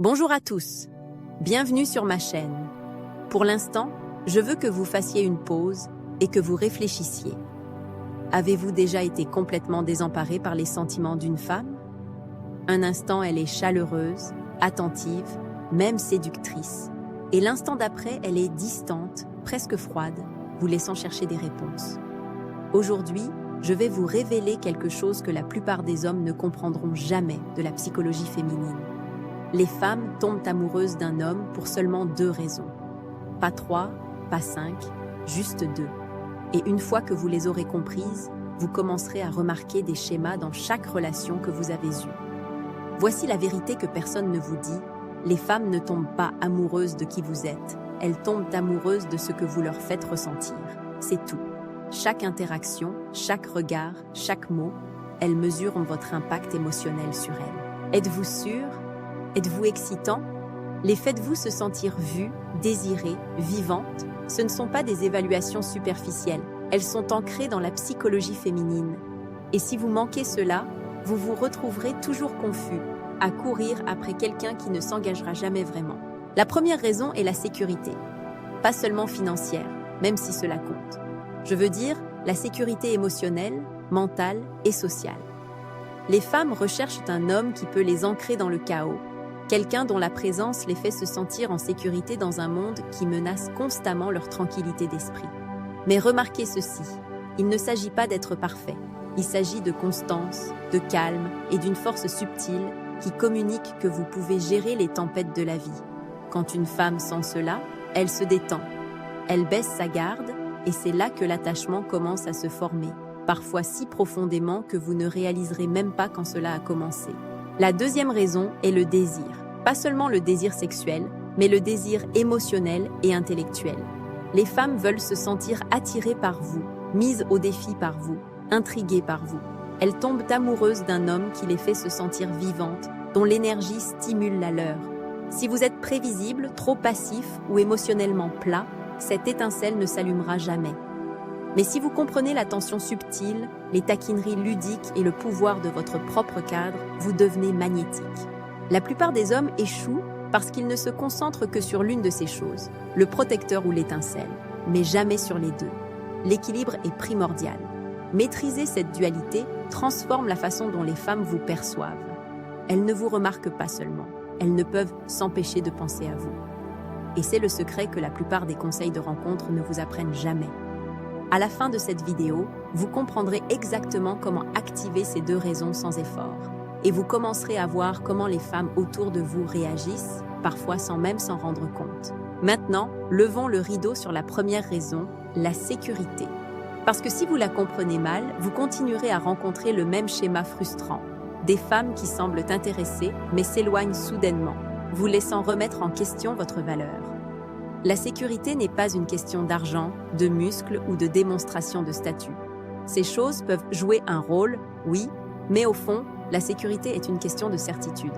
Bonjour à tous, bienvenue sur ma chaîne. Pour l'instant, je veux que vous fassiez une pause et que vous réfléchissiez. Avez-vous déjà été complètement désemparé par les sentiments d'une femme? Un instant, elle est chaleureuse, attentive, même séductrice. Et l'instant d'après, elle est distante, presque froide, vous laissant chercher des réponses. Aujourd'hui, je vais vous révéler quelque chose que la plupart des hommes ne comprendront jamais de la psychologie féminine. Les femmes tombent amoureuses d'un homme pour seulement 2 raisons. Pas 3, pas 5, juste 2. Et une fois que vous les aurez comprises, vous commencerez à remarquer des schémas dans chaque relation que vous avez eue. Voici la vérité que personne ne vous dit. Les femmes ne tombent pas amoureuses de qui vous êtes. Elles tombent amoureuses de ce que vous leur faites ressentir. C'est tout. Chaque interaction, chaque regard, chaque mot, elles mesurent votre impact émotionnel sur elles. Êtes-vous sûr? Êtes-vous excitant? Les faites-vous se sentir vues, désirées, vivantes? Ce ne sont pas des évaluations superficielles. Elles sont ancrées dans la psychologie féminine. Et si vous manquez cela, vous vous retrouverez toujours confus, à courir après quelqu'un qui ne s'engagera jamais vraiment. La première raison est la sécurité. Pas seulement financière, même si cela compte. Je veux dire la sécurité émotionnelle, mentale et sociale. Les femmes recherchent un homme qui peut les ancrer dans le chaos, quelqu'un dont la présence les fait se sentir en sécurité dans un monde qui menace constamment leur tranquillité d'esprit. Mais remarquez ceci, il ne s'agit pas d'être parfait, il s'agit de constance, de calme et d'une force subtile qui communique que vous pouvez gérer les tempêtes de la vie. Quand une femme sent cela, elle se détend, elle baisse sa garde, et c'est là que l'attachement commence à se former, parfois si profondément que vous ne réaliserez même pas quand cela a commencé. La deuxième raison est le désir. Pas seulement le désir sexuel, mais le désir émotionnel et intellectuel. Les femmes veulent se sentir attirées par vous, mises au défi par vous, intriguées par vous. Elles tombent amoureuses d'un homme qui les fait se sentir vivantes, dont l'énergie stimule la leur. Si vous êtes prévisible, trop passif ou émotionnellement plat, cette étincelle ne s'allumera jamais. Mais si vous comprenez la tension subtile, les taquineries ludiques et le pouvoir de votre propre cadre, vous devenez magnétique. La plupart des hommes échouent parce qu'ils ne se concentrent que sur l'une de ces choses, le protecteur ou l'étincelle, mais jamais sur les deux. L'équilibre est primordial. Maîtriser cette dualité transforme la façon dont les femmes vous perçoivent. Elles ne vous remarquent pas seulement, elles ne peuvent s'empêcher de penser à vous. Et c'est le secret que la plupart des conseils de rencontre ne vous apprennent jamais. À la fin de cette vidéo, vous comprendrez exactement comment activer ces 2 raisons sans effort. Et vous commencerez à voir comment les femmes autour de vous réagissent, parfois sans même s'en rendre compte. Maintenant, levons le rideau sur la première raison, la sécurité. Parce que si vous la comprenez mal, vous continuerez à rencontrer le même schéma frustrant. Des femmes qui semblent intéressées, mais s'éloignent soudainement, vous laissant remettre en question votre valeur. La sécurité n'est pas une question d'argent, de muscles ou de démonstration de statut. Ces choses peuvent jouer un rôle, oui, mais au fond, la sécurité est une question de certitude.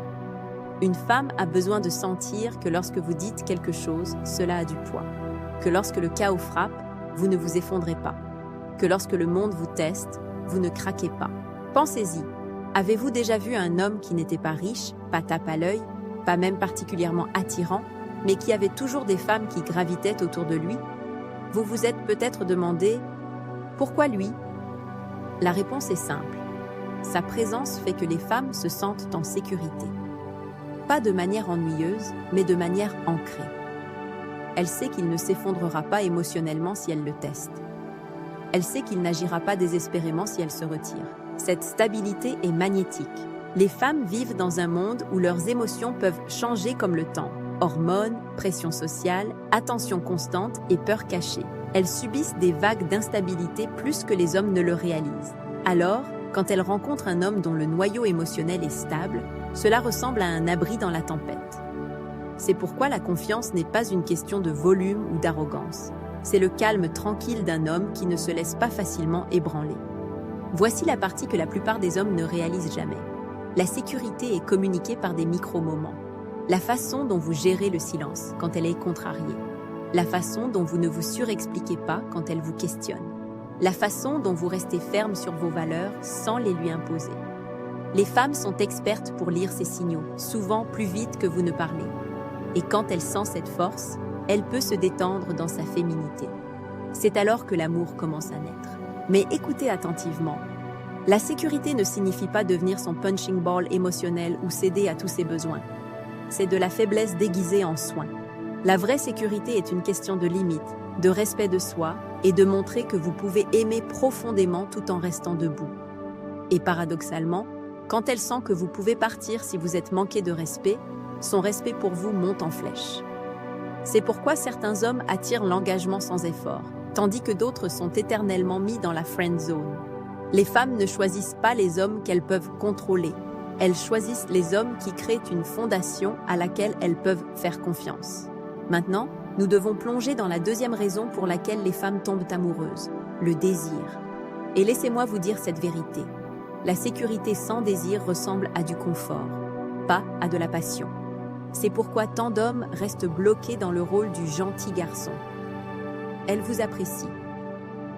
Une femme a besoin de sentir que lorsque vous dites quelque chose, cela a du poids. Que lorsque le chaos frappe, vous ne vous effondrez pas. Que lorsque le monde vous teste, vous ne craquez pas. Pensez-y. Avez-vous déjà vu un homme qui n'était pas riche, pas tape à l'œil, pas même particulièrement attirant, mais qui avait toujours des femmes qui gravitaient autour de lui? Vous vous êtes peut-être demandé « Pourquoi lui ?» La réponse est simple. Sa présence fait que les femmes se sentent en sécurité. Pas de manière ennuyeuse, mais de manière ancrée. Elle sait qu'il ne s'effondrera pas émotionnellement si elle le teste. Elle sait qu'il n'agira pas désespérément si elle se retire. Cette stabilité est magnétique. Les femmes vivent dans un monde où leurs émotions peuvent changer comme le temps. Hormones, pression sociale, attention constante et peur cachée. Elles subissent des vagues d'instabilité plus que les hommes ne le réalisent. Alors, quand elles rencontrent un homme dont le noyau émotionnel est stable, cela ressemble à un abri dans la tempête. C'est pourquoi la confiance n'est pas une question de volume ou d'arrogance. C'est le calme tranquille d'un homme qui ne se laisse pas facilement ébranler. Voici la partie que la plupart des hommes ne réalisent jamais. La sécurité est communiquée par des micro-moments. La façon dont vous gérez le silence quand elle est contrariée. La façon dont vous ne vous surexpliquez pas quand elle vous questionne. La façon dont vous restez ferme sur vos valeurs sans les lui imposer. Les femmes sont expertes pour lire ces signaux, souvent plus vite que vous ne parlez. Et quand elle sent cette force, elle peut se détendre dans sa féminité. C'est alors que l'amour commence à naître. Mais écoutez attentivement. La sécurité ne signifie pas devenir son punching ball émotionnel ou céder à tous ses besoins. C'est de la faiblesse déguisée en soin. La vraie sécurité est une question de limite, de respect de soi et de montrer que vous pouvez aimer profondément tout en restant debout. Et paradoxalement, quand elle sent que vous pouvez partir si vous êtes manqué de respect, son respect pour vous monte en flèche. C'est pourquoi certains hommes attirent l'engagement sans effort, tandis que d'autres sont éternellement mis dans la friend zone. Les femmes ne choisissent pas les hommes qu'elles peuvent contrôler. Elles choisissent les hommes qui créent une fondation à laquelle elles peuvent faire confiance. Maintenant, nous devons plonger dans la deuxième raison pour laquelle les femmes tombent amoureuses, le désir. Et laissez-moi vous dire cette vérité. La sécurité sans désir ressemble à du confort, pas à de la passion. C'est pourquoi tant d'hommes restent bloqués dans le rôle du gentil garçon. Elle vous apprécie.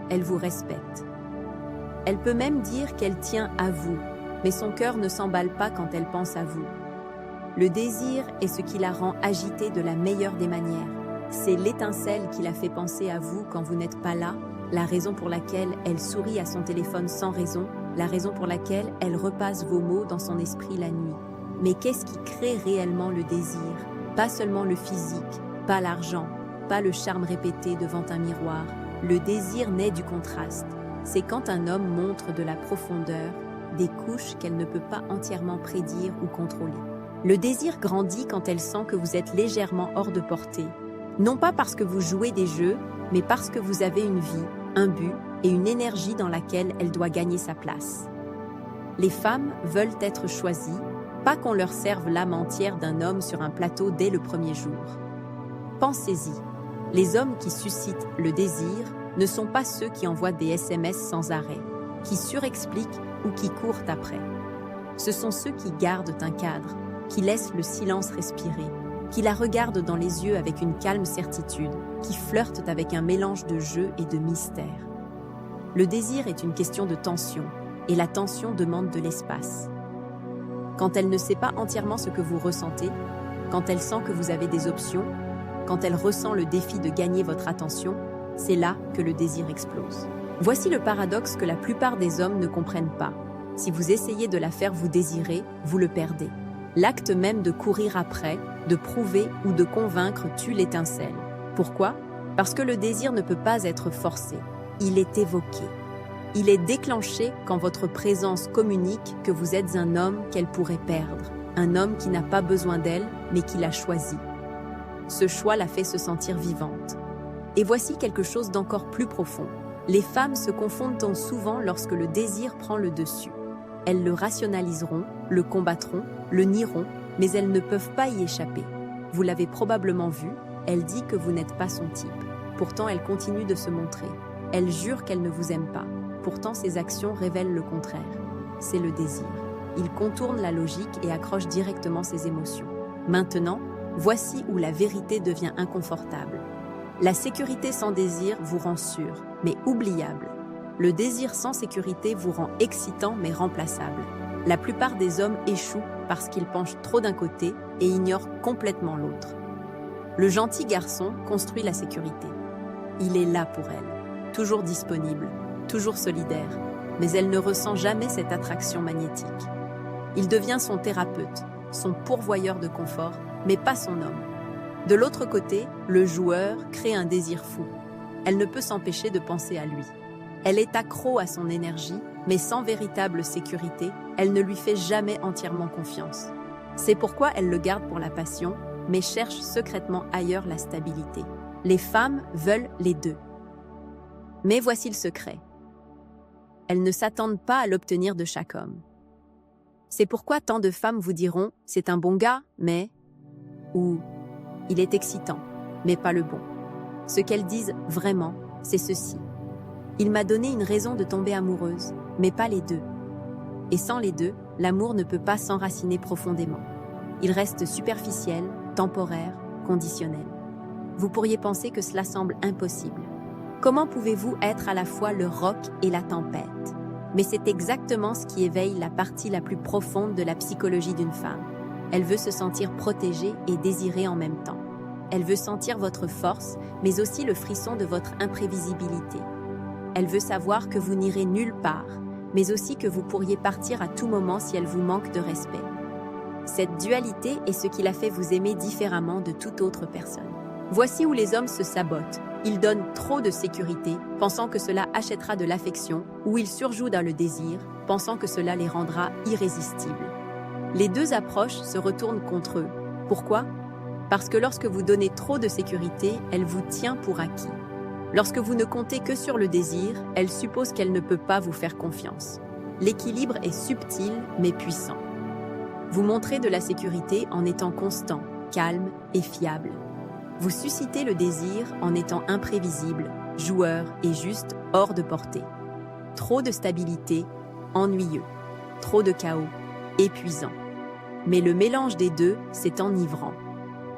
Elle vous respecte. Elle peut même dire qu'elle tient à vous, mais son cœur ne s'emballe pas quand elle pense à vous. Le désir est ce qui la rend agitée de la meilleure des manières. C'est l'étincelle qui la fait penser à vous quand vous n'êtes pas là, la raison pour laquelle elle sourit à son téléphone sans raison, la raison pour laquelle elle repasse vos mots dans son esprit la nuit. Mais qu'est-ce qui crée réellement le désir? Pas seulement le physique, pas l'argent, pas le charme répété devant un miroir. Le désir naît du contraste. C'est quand un homme montre de la profondeur, des couches qu'elle ne peut pas entièrement prédire ou contrôler. Le désir grandit quand elle sent que vous êtes légèrement hors de portée. Non pas parce que vous jouez des jeux, mais parce que vous avez une vie, un but et une énergie dans laquelle elle doit gagner sa place. Les femmes veulent être choisies, pas qu'on leur serve l'âme entière d'un homme sur un plateau dès le premier jour. Pensez-y, les hommes qui suscitent le désir ne sont pas ceux qui envoient des SMS sans arrêt, qui surexpliquent ou qui courent après. Ce sont ceux qui gardent un cadre, qui laissent le silence respirer, qui la regardent dans les yeux avec une calme certitude, qui flirtent avec un mélange de jeu et de mystère. Le désir est une question de tension, et la tension demande de l'espace. Quand elle ne sait pas entièrement ce que vous ressentez, quand elle sent que vous avez des options, quand elle ressent le défi de gagner votre attention, c'est là que le désir explose. Voici le paradoxe que la plupart des hommes ne comprennent pas. Si vous essayez de la faire vous désirer, vous le perdez. L'acte même de courir après, de prouver ou de convaincre tue l'étincelle. Pourquoi? Parce que le désir ne peut pas être forcé. Il est évoqué. Il est déclenché quand votre présence communique que vous êtes un homme qu'elle pourrait perdre. Un homme qui n'a pas besoin d'elle, mais qui l'a choisi. Ce choix la fait se sentir vivante. Et voici quelque chose d'encore plus profond. Les femmes se confondent souvent lorsque le désir prend le dessus. Elles le rationaliseront, le combattront, le nieront, mais elles ne peuvent pas y échapper. Vous l'avez probablement vu, elle dit que vous n'êtes pas son type. Pourtant, elle continue de se montrer. Elle jure qu'elle ne vous aime pas. Pourtant, ses actions révèlent le contraire. C'est le désir. Il contourne la logique et accroche directement ses émotions. Maintenant, voici où la vérité devient inconfortable. La sécurité sans désir vous rend sûr, mais oubliable. Le désir sans sécurité vous rend excitant, mais remplaçable. La plupart des hommes échouent parce qu'ils penchent trop d'un côté et ignorent complètement l'autre. Le gentil garçon construit la sécurité. Il est là pour elle, toujours disponible, toujours solidaire, mais elle ne ressent jamais cette attraction magnétique. Il devient son thérapeute, son pourvoyeur de confort, mais pas son homme. De l'autre côté, le joueur crée un désir fou. Elle ne peut s'empêcher de penser à lui. Elle est accro à son énergie, mais sans véritable sécurité, elle ne lui fait jamais entièrement confiance. C'est pourquoi elle le garde pour la passion, mais cherche secrètement ailleurs la stabilité. Les femmes veulent les deux. Mais voici le secret. Elles ne s'attendent pas à l'obtenir de chaque homme. C'est pourquoi tant de femmes vous diront « c'est un bon gars, mais… » ou « il est excitant, mais pas le bon ». Ce qu'elles disent vraiment, c'est ceci. Il m'a donné une raison de tomber amoureuse, mais pas les deux. Et sans les deux, l'amour ne peut pas s'enraciner profondément. Il reste superficiel, temporaire, conditionnel. Vous pourriez penser que cela semble impossible. Comment pouvez-vous être à la fois le roc et la tempête? Mais c'est exactement ce qui éveille la partie la plus profonde de la psychologie d'une femme. Elle veut se sentir protégée et désirée en même temps. Elle veut sentir votre force, mais aussi le frisson de votre imprévisibilité. Elle veut savoir que vous n'irez nulle part, mais aussi que vous pourriez partir à tout moment si elle vous manque de respect. Cette dualité est ce qui la fait vous aimer différemment de toute autre personne. Voici où les hommes se sabotent. Ils donnent trop de sécurité, pensant que cela achètera de l'affection, ou ils surjouent dans le désir, pensant que cela les rendra irrésistibles. Les deux approches se retournent contre eux. Pourquoi ? Parce que lorsque vous donnez trop de sécurité, elle vous tient pour acquis. Lorsque vous ne comptez que sur le désir, elle suppose qu'elle ne peut pas vous faire confiance. L'équilibre est subtil mais puissant. Vous montrez de la sécurité en étant constant, calme et fiable. Vous suscitez le désir en étant imprévisible, joueur et juste hors de portée. Trop de stabilité, ennuyeux. Trop de chaos, épuisant. Mais le mélange des deux, c'est enivrant.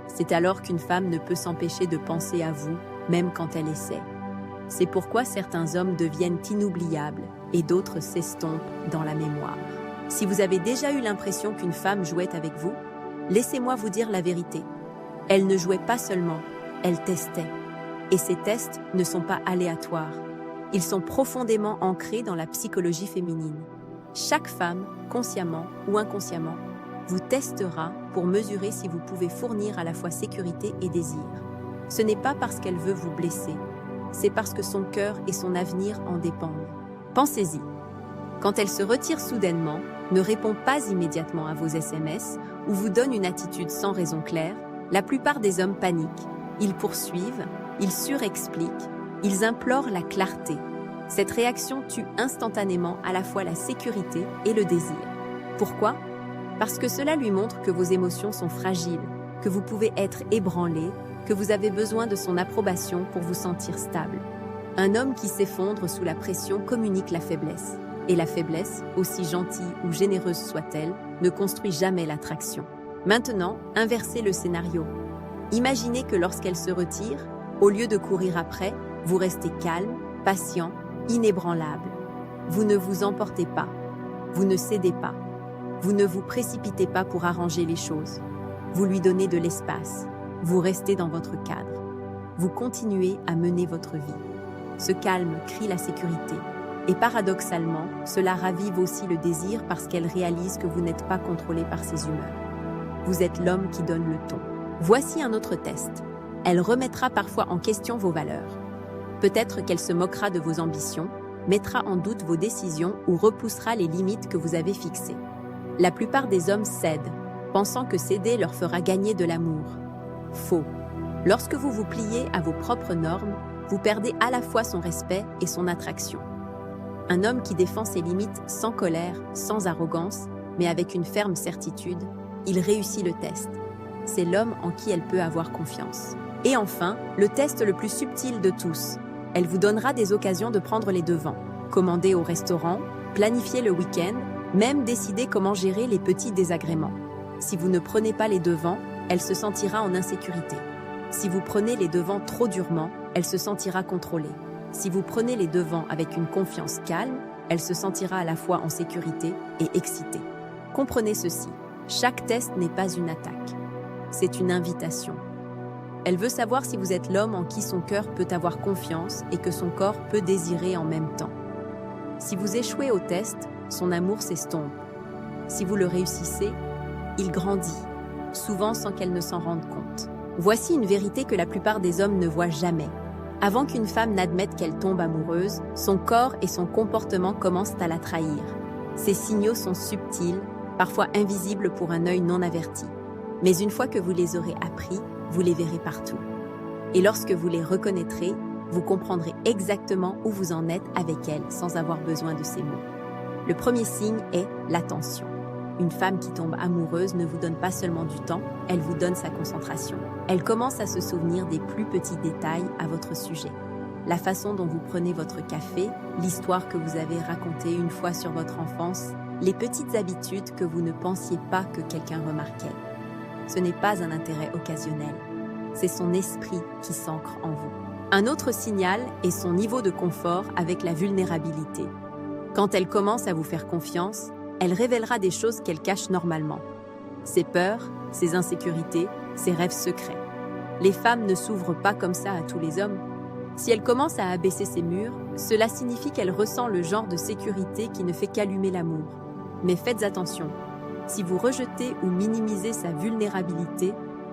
C'est alors qu'une femme ne peut s'empêcher de penser à vous, même quand elle essaie. C'est pourquoi certains hommes deviennent inoubliables et d'autres s'estompent dans la mémoire. Si vous avez déjà eu l'impression qu'une femme jouait avec vous, laissez-moi vous dire la vérité. Elle ne jouait pas seulement, elle testait. Et ces tests ne sont pas aléatoires. Ils sont profondément ancrés dans la psychologie féminine. Chaque femme, consciemment ou inconsciemment, vous testera pour mesurer si vous pouvez fournir à la fois sécurité et désir. Ce n'est pas parce qu'elle veut vous blesser, c'est parce que son cœur et son avenir en dépendent. Pensez-y. Quand elle se retire soudainement, ne répond pas immédiatement à vos SMS ou vous donne une attitude sans raison claire, la plupart des hommes paniquent. Ils poursuivent, ils surexpliquent, ils implorent la clarté. Cette réaction tue instantanément à la fois la sécurité et le désir. Pourquoi ? Parce que cela lui montre que vos émotions sont fragiles, que vous pouvez être ébranlé, que vous avez besoin de son approbation pour vous sentir stable. Un homme qui s'effondre sous la pression communique la faiblesse. Et la faiblesse, aussi gentille ou généreuse soit-elle, ne construit jamais l'attraction. Maintenant, inversez le scénario. Imaginez que lorsqu'elle se retire, au lieu de courir après, vous restez calme, patient, inébranlable. Vous ne vous emportez pas. Vous ne cédez pas. Vous ne vous précipitez pas pour arranger les choses. Vous lui donnez de l'espace. Vous restez dans votre cadre. Vous continuez à mener votre vie. Ce calme crie la sécurité. Et paradoxalement, cela ravive aussi le désir parce qu'elle réalise que vous n'êtes pas contrôlé par ses humeurs. Vous êtes l'homme qui donne le ton. Voici un autre test. Elle remettra parfois en question vos valeurs. Peut-être qu'elle se moquera de vos ambitions, mettra en doute vos décisions ou repoussera les limites que vous avez fixées. La plupart des hommes cèdent, pensant que céder leur fera gagner de l'amour. Faux. Lorsque vous vous pliez à vos propres normes, vous perdez à la fois son respect et son attraction. Un homme qui défend ses limites sans colère, sans arrogance, mais avec une ferme certitude, il réussit le test. C'est l'homme en qui elle peut avoir confiance. Et enfin, le test le plus subtil de tous. Elle vous donnera des occasions de prendre les devants. Commander au restaurant, planifier le week-end, même décider comment gérer les petits désagréments. Si vous ne prenez pas les devants, elle se sentira en insécurité. Si vous prenez les devants trop durement, elle se sentira contrôlée. Si vous prenez les devants avec une confiance calme, elle se sentira à la fois en sécurité et excitée. Comprenez ceci, chaque test n'est pas une attaque. C'est une invitation. Elle veut savoir si vous êtes l'homme en qui son cœur peut avoir confiance et que son corps peut désirer en même temps. Si vous échouez au test, son amour s'estompe. Si vous le réussissez, il grandit, souvent sans qu'elle ne s'en rende compte. Voici une vérité que la plupart des hommes ne voient jamais. Avant qu'une femme n'admette qu'elle tombe amoureuse, son corps et son comportement commencent à la trahir. Ces signaux sont subtils, parfois invisibles pour un œil non averti. Mais une fois que vous les aurez appris, vous les verrez partout. Et lorsque vous les reconnaîtrez, vous comprendrez exactement où vous en êtes avec elle sans avoir besoin de ces mots. Le premier signe est l'attention. Une femme qui tombe amoureuse ne vous donne pas seulement du temps, elle vous donne sa concentration. Elle commence à se souvenir des plus petits détails à votre sujet. La façon dont vous prenez votre café, l'histoire que vous avez racontée une fois sur votre enfance, les petites habitudes que vous ne pensiez pas que quelqu'un remarquait. Ce n'est pas un intérêt occasionnel, c'est son esprit qui s'ancre en vous. Un autre signal est son niveau de confort avec la vulnérabilité. Quand elle commence à vous faire confiance, elle révélera des choses qu'elle cache normalement. Ses peurs, ses insécurités, ses rêves secrets. Les femmes ne s'ouvrent pas comme ça à tous les hommes. Si elle commence à abaisser ses murs, cela signifie qu'elle ressent le genre de sécurité qui ne fait qu'allumer l'amour. Mais faites attention, si vous rejetez ou minimisez sa vulnérabilité,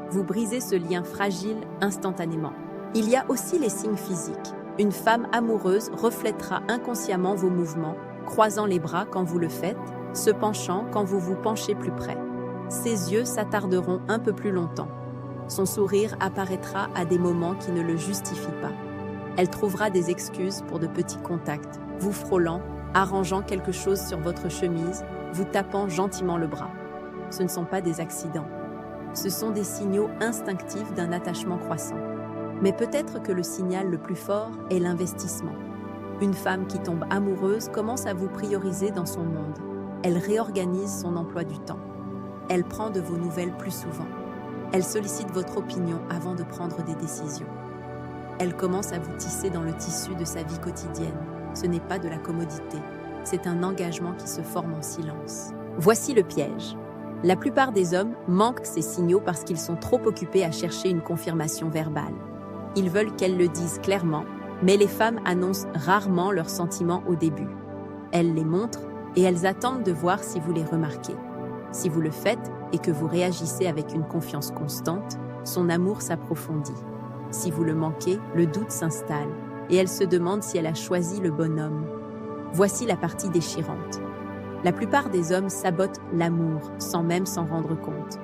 vous brisez ce lien fragile instantanément. Il y a aussi les signes physiques. Une femme amoureuse reflètera inconsciemment vos mouvements, croisant les bras quand vous le faites, se penchant quand vous vous penchez plus près. Ses yeux s'attarderont un peu plus longtemps. Son sourire apparaîtra à des moments qui ne le justifient pas. Elle trouvera des excuses pour de petits contacts, vous frôlant, arrangeant quelque chose sur votre chemise, vous tapant gentiment le bras. Ce ne sont pas des accidents. Ce sont des signaux instinctifs d'un attachement croissant. Mais peut-être que le signal le plus fort est l'investissement. Une femme qui tombe amoureuse commence à vous prioriser dans son monde. Elle réorganise son emploi du temps. Elle prend de vos nouvelles plus souvent. Elle sollicite votre opinion avant de prendre des décisions. Elle commence à vous tisser dans le tissu de sa vie quotidienne. Ce n'est pas de la commodité, c'est un engagement qui se forme en silence. Voici le piège. La plupart des hommes manquent ces signaux parce qu'ils sont trop occupés à chercher une confirmation verbale. Ils veulent qu'elles le disent clairement, mais les femmes annoncent rarement leurs sentiments au début. Elles les montrent et elles attendent de voir si vous les remarquez. Si vous le faites et que vous réagissez avec une confiance constante, son amour s'approfondit. Si vous le manquez, le doute s'installe et elle se demande si elle a choisi le bon homme. Voici la partie déchirante. La plupart des hommes sabotent l'amour sans même s'en rendre compte.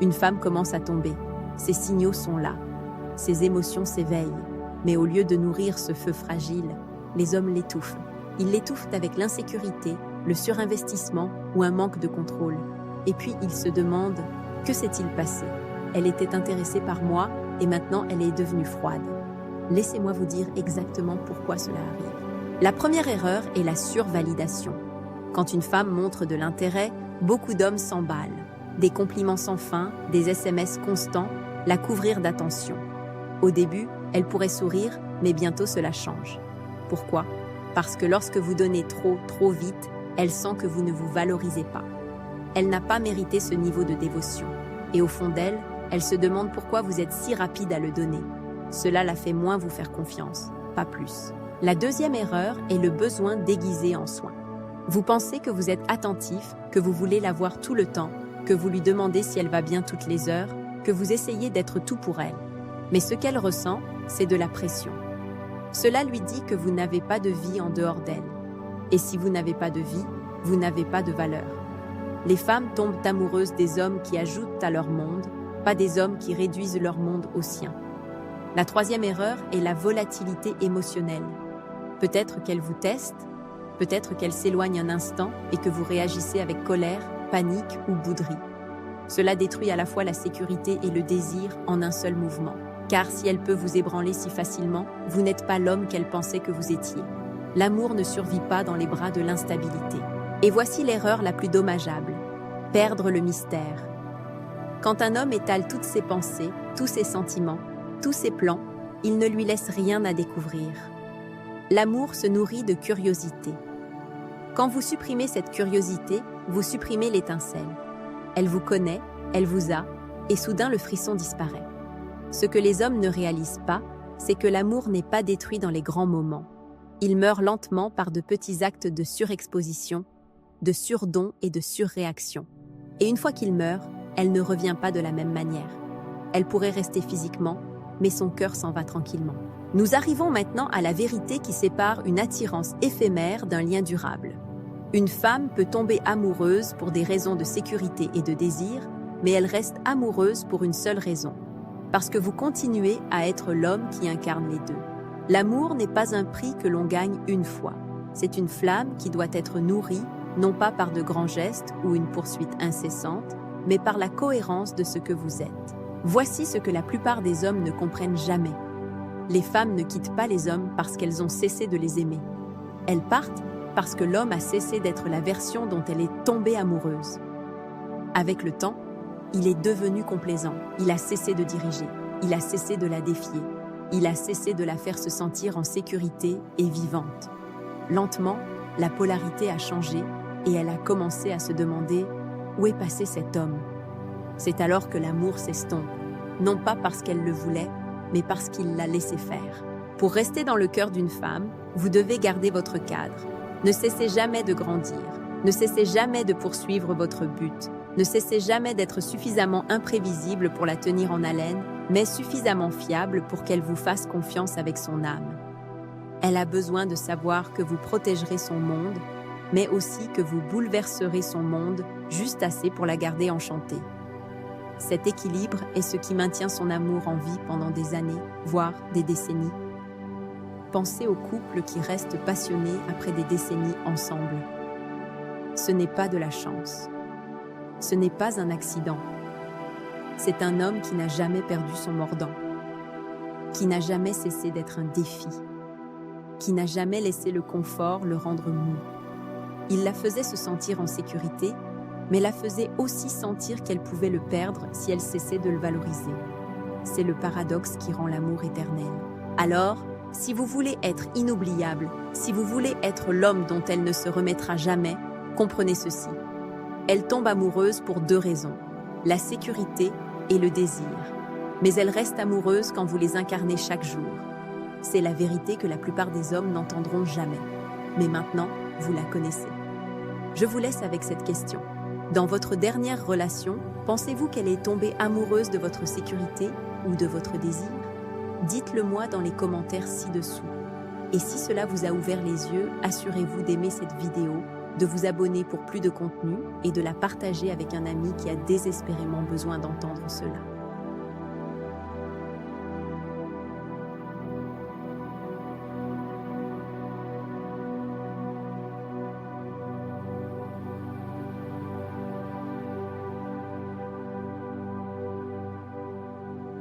Une femme commence à tomber. Ses signaux sont là. Ses émotions s'éveillent. Mais au lieu de nourrir ce feu fragile, les hommes l'étouffent. Ils l'étouffent avec l'insécurité, le surinvestissement ou un manque de contrôle. Et puis ils se demandent « Que s'est-il passé ? Elle était intéressée par moi et maintenant elle est devenue froide. » Laissez-moi vous dire exactement pourquoi cela arrive. La première erreur est la survalidation. Quand une femme montre de l'intérêt, beaucoup d'hommes s'emballent. Des compliments sans fin, des SMS constants, la couvrir d'attention. Au début, elle pourrait sourire, mais bientôt cela change. Pourquoi ? Parce que lorsque vous donnez trop vite, elle sent que vous ne vous valorisez pas. Elle n'a pas mérité ce niveau de dévotion. Et au fond d'elle, elle se demande pourquoi vous êtes si rapide à le donner. Cela la fait moins vous faire confiance, pas plus. La deuxième erreur est le besoin déguisé en soin. Vous pensez que vous êtes attentif, que vous voulez la voir tout le temps, que vous lui demandez si elle va bien toutes les heures, que vous essayez d'être tout pour elle. Mais ce qu'elle ressent, c'est de la pression. Cela lui dit que vous n'avez pas de vie en dehors d'elle. Et si vous n'avez pas de vie, vous n'avez pas de valeur. Les femmes tombent amoureuses des hommes qui ajoutent à leur monde, pas des hommes qui réduisent leur monde au sien. La troisième erreur est la volatilité émotionnelle. Peut-être qu'elle vous teste, peut-être qu'elle s'éloigne un instant et que vous réagissez avec colère, panique ou bouderie. Cela détruit à la fois la sécurité et le désir en un seul mouvement. Car si elle peut vous ébranler si facilement, vous n'êtes pas l'homme qu'elle pensait que vous étiez. L'amour ne survit pas dans les bras de l'instabilité. Et voici l'erreur la plus dommageable, perdre le mystère. Quand un homme étale toutes ses pensées, tous ses sentiments, tous ses plans, il ne lui laisse rien à découvrir. L'amour se nourrit de curiosité. Quand vous supprimez cette curiosité, vous supprimez l'étincelle. Elle vous connaît, elle vous a, et soudain le frisson disparaît. Ce que les hommes ne réalisent pas, c'est que l'amour n'est pas détruit dans les grands moments. Il meurt lentement par de petits actes de surexposition, de surdon et de surréaction. Et une fois qu'il meurt, elle ne revient pas de la même manière. Elle pourrait rester physiquement, mais son cœur s'en va tranquillement. Nous arrivons maintenant à la vérité qui sépare une attirance éphémère d'un lien durable. Une femme peut tomber amoureuse pour des raisons de sécurité et de désir, mais elle reste amoureuse pour une seule raison. Parce que vous continuez à être l'homme qui incarne les deux. L'amour n'est pas un prix que l'on gagne une fois. C'est une flamme qui doit être nourrie, non pas par de grands gestes ou une poursuite incessante, mais par la cohérence de ce que vous êtes. Voici ce que la plupart des hommes ne comprennent jamais. Les femmes ne quittent pas les hommes parce qu'elles ont cessé de les aimer. Elles partent parce que l'homme a cessé d'être la version dont elle est tombée amoureuse. Avec le temps, il est devenu complaisant, il a cessé de diriger, il a cessé de la défier, il a cessé de la faire se sentir en sécurité et vivante. Lentement, la polarité a changé et elle a commencé à se demander « Où est passé cet homme ?» C'est alors que l'amour s'estompe, non pas parce qu'elle le voulait, mais parce qu'il l'a laissé faire. Pour rester dans le cœur d'une femme, vous devez garder votre cadre. Ne cessez jamais de grandir. Ne cessez jamais de poursuivre votre but. Ne cessez jamais d'être suffisamment imprévisible pour la tenir en haleine, mais suffisamment fiable pour qu'elle vous fasse confiance avec son âme. Elle a besoin de savoir que vous protégerez son monde, mais aussi que vous bouleverserez son monde juste assez pour la garder enchantée. Cet équilibre est ce qui maintient son amour en vie pendant des années, voire des décennies. Pensez aux couples qui restent passionnés après des décennies ensemble. Ce n'est pas de la chance. Ce n'est pas un accident. C'est un homme qui n'a jamais perdu son mordant, qui n'a jamais cessé d'être un défi, qui n'a jamais laissé le confort le rendre mou. Il la faisait se sentir en sécurité, mais la faisait aussi sentir qu'elle pouvait le perdre si elle cessait de le valoriser. C'est le paradoxe qui rend l'amour éternel. Alors, si vous voulez être inoubliable, si vous voulez être l'homme dont elle ne se remettra jamais, comprenez ceci. Elle tombe amoureuse pour 2 raisons, la sécurité et le désir. Mais elle reste amoureuse quand vous les incarnez chaque jour. C'est la vérité que la plupart des hommes n'entendront jamais. Mais maintenant, vous la connaissez. Je vous laisse avec cette question. Dans votre dernière relation, pensez-vous qu'elle est tombée amoureuse de votre sécurité ou de votre désir? Dites-le moi dans les commentaires ci-dessous. Et si cela vous a ouvert les yeux, assurez-vous d'aimer cette vidéo, de vous abonner pour plus de contenu et de la partager avec un ami qui a désespérément besoin d'entendre cela.